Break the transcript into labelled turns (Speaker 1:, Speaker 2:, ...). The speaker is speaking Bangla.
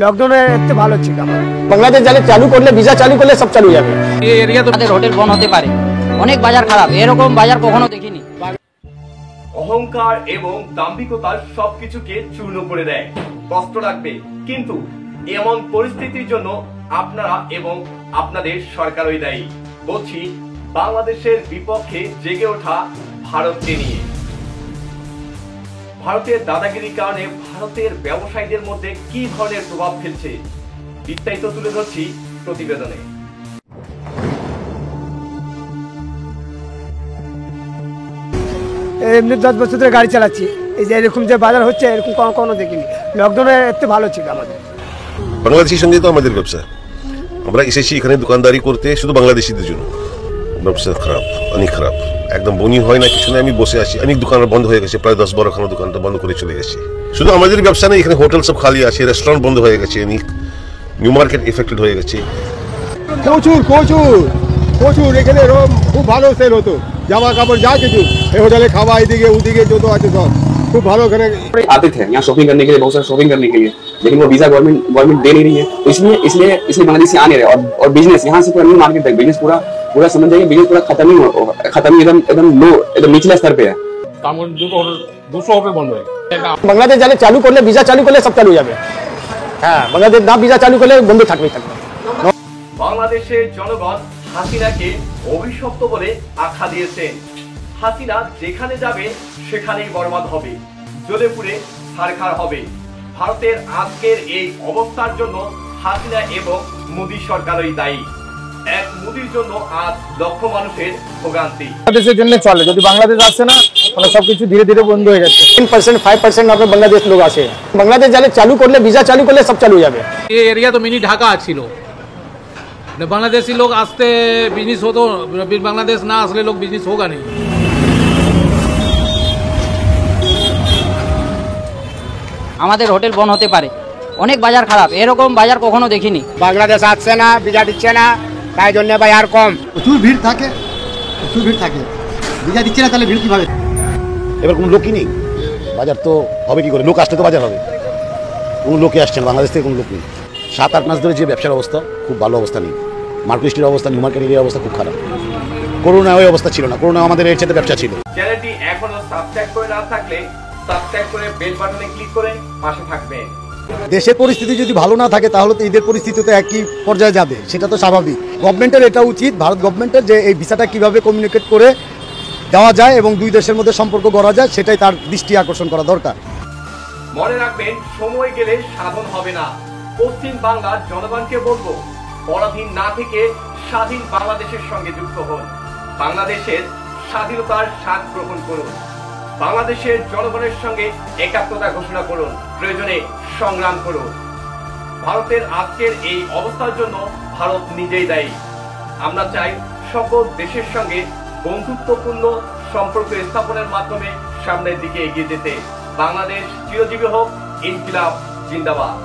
Speaker 1: লকডাউনে একটু ভালো ছিল।
Speaker 2: বাংলাদেশ যারা চালু করলে, ভিসা চালু করলে সব চালু যাবে।
Speaker 3: এই এরিয়া তো হোটেল বন্ধ হতে পারে, অনেক বাজার খারাপ, এরকম বাজার কখনো দেখিনি।
Speaker 4: অহংকার এবং দাম্ভিকতা সবকিছুকে চূর্ণ করে দেয়, কষ্ট লাগবে, কিন্তু এমন পরিস্থিতির জন্য আপনারা এবং আপনাদের সরকারই দায়ী। বলছি বাংলাদেশের বিপক্ষে জেগে ওঠা ভারতকে নিয়ে। ভারতের দাদাগিরির কারণে ভারতের ব্যবসায়ীদের মধ্যে কি ধরনের প্রভাব ফেলছে বিস্তারিত তুলে ধরছি প্রতিবেদনে।
Speaker 1: এমনি 10 বছর ধরে গাড়ি চালাচ্ছি, এই যে এরকম যে বাজার হচ্ছে এরকম কখনো দেখিনি। লকডাউনে একটু ভালো ছিল আমাদের।
Speaker 5: বাংলাদেশের সঙ্গে তো আমাদের ব্যবসা, আমরা এসেছি এখানে দোকানদারি করতে শুধু বাংলাদেশিদের জন্য। ব্যবসা খারাপ, অনেক খারাপ, একদম বনি হয় না, কিছু না। আমি বসে আছি, অনেক দোকান বন্ধ হয়ে গেছে, প্রায় 10-12খানা দোকানটা বন্ধ করে চলে গেছে। শুধু আমাদের ব্যবসা নেই, এখানে হোটেল সব খালি আছে, রেস্টুরেন্ট বন্ধ হয়ে গেছে, নিউ মার্কেট এফেক্টেড হয়ে গেছে।
Speaker 6: প্রচুর প্রচুর প্রচুর এখানে খুব ভালো সেল হতো, জামা কাপড় যা কিছু, এই হোটেলে খাওয়া, এদিকে ওদিকে যত আছে সব खूब भालो।
Speaker 7: आते थे यहाँ शॉपिंग करने के लिए, बहुत सारा शॉपिंग करने के लिए, लेकिन वो वीजा गवर्नमेंट दे नहीं रही है, तो इसलिए बांग्लादेशी आ नहीं रहे। और बिजनेस यहाँ से पूरा न्यू मार्केट तक बिजनेस पूरा समझ जाइए, बिजनेस पूरा खत्म एकदम लो, एकदम निचले स्तर पे है।
Speaker 2: বাংলাদেশ যারা চালু করলে, ভিসা চালু করলে সব চালু যাবে। হ্যাঁ, বাংলাদেশ না ভিসা চালু করলে বন্ধ থাকবে।
Speaker 4: বাংলাদেশের জনগণ হাসিনাকে অভিশপ্ত বলে আখ্যা দিয়েছেন। হাসিনা যেখানে যাবে সেখানেই বরবাদ হবে, জ্বলে পুড়ে ছারখার হবে। ভারতের আজকের এই অবস্থার জন্য হাসিনা এবং মোদী সরকারই দায়ী। এক মোদীর জন্য আজ লক্ষ মানুষের ভোগান্তি।
Speaker 6: বাংলাদেশের জন্য চলে, যদি বাংলাদেশ আসছে না তাহলে সবকিছু ধীরে ধীরে বন্ধ হয়ে যাচ্ছে।
Speaker 2: 10% 5% আপনার বাংলাদেশ লোক আসে। বাংলাদেশ যারা চালু করলে, ভিসা চালু করলে সব চালু যাবে।
Speaker 8: ये एरिया तो मिनी ढाका ছিল, बांग्लादेशी लोग आसते बिजनेस हो, तो बांग्लादेश ना आसले लोग बिजनेस होगा नहीं।
Speaker 3: আমাদের হোটেল বন্ধ হতে পারে, অনেক বাজার খারাপ, এরকম বাজার কখনো দেখিনি।
Speaker 6: বাংলাদেশ আসছে না, ভিসা দিচ্ছে না, তাই জন্য বাজার কম।
Speaker 9: প্রচুর ভিড় থাকে, ভিসা দিচ্ছে না, তাহলে ভিড় কিভাবে?
Speaker 10: এবার কোনো লোকই নেই, বাজার তো হবে কি করে? লোক আসলে তো বাজার হবে, কোনো লোকই আসছে না, বাংলাদেশ থেকে কোনো লোক নেই। 7-8 মাস ধরে যে ব্যবসার অবস্থা, খুব ভালো অবস্থা নেই। মার্কেট স্ট্রিটের অবস্থা, নিউ মার্কেট এরিয়ার অবস্থা খুব খারাপ। করোনা ওই অবস্থা ছিল না, করোনা আমাদের এর সাথে ব্যবসা ছিল।
Speaker 4: চ্যানেলটি এখনো সাবস্ক্রাইব করে না থাকলে সাবস্ক্রাইব করে বেল বাটনে ক্লিক করে পাশে থাকবেন।
Speaker 9: দেশের পরিস্থিতি যদি ভালো না থাকে তাহলে তো এদের পরিস্থিতি তো একই পর্যায়ে যাবে, সেটা তো স্বাভাবিক। গভর্নমেন্টের এটা উচিত, ভারত গভর্নমেন্টের, যে এই ভিসাটা কিভাবে কমিউনিকেট করে দেওয়া যায় এবং দুই দেশের মধ্যে সম্পর্ক গড়া যায়, সেটাই তার দৃষ্টি আকর্ষণ করা দরকার।
Speaker 4: মনে রাখবেন, সময় গেলে সাধন হবে না। পশ্চিম বাংলার জনগণকে বলবো, পরাধীন না থেকে স্বাধীন বাংলাদেশের সঙ্গে যুক্ত হন। বাংলাদেশের স্বাধীনতার স্বাদ গ্রহণ করুন। বাংলাদেশের জনগণের সঙ্গে একাত্মতা ঘোষণা করুন, প্রয়োজনে সংগ্রাম করুন। ভারতের আজকের এই অবস্থার জন্য ভারত নিজেই দায়ী। আমরা চাই সকল দেশের সঙ্গে বন্ধুত্বপূর্ণ সম্পর্ক স্থাপনের মাধ্যমে সামনের দিকে এগিয়ে যেতে। বাংলাদেশ চিরজীবী হোক, ইনকিলাব জিন্দাবাদ।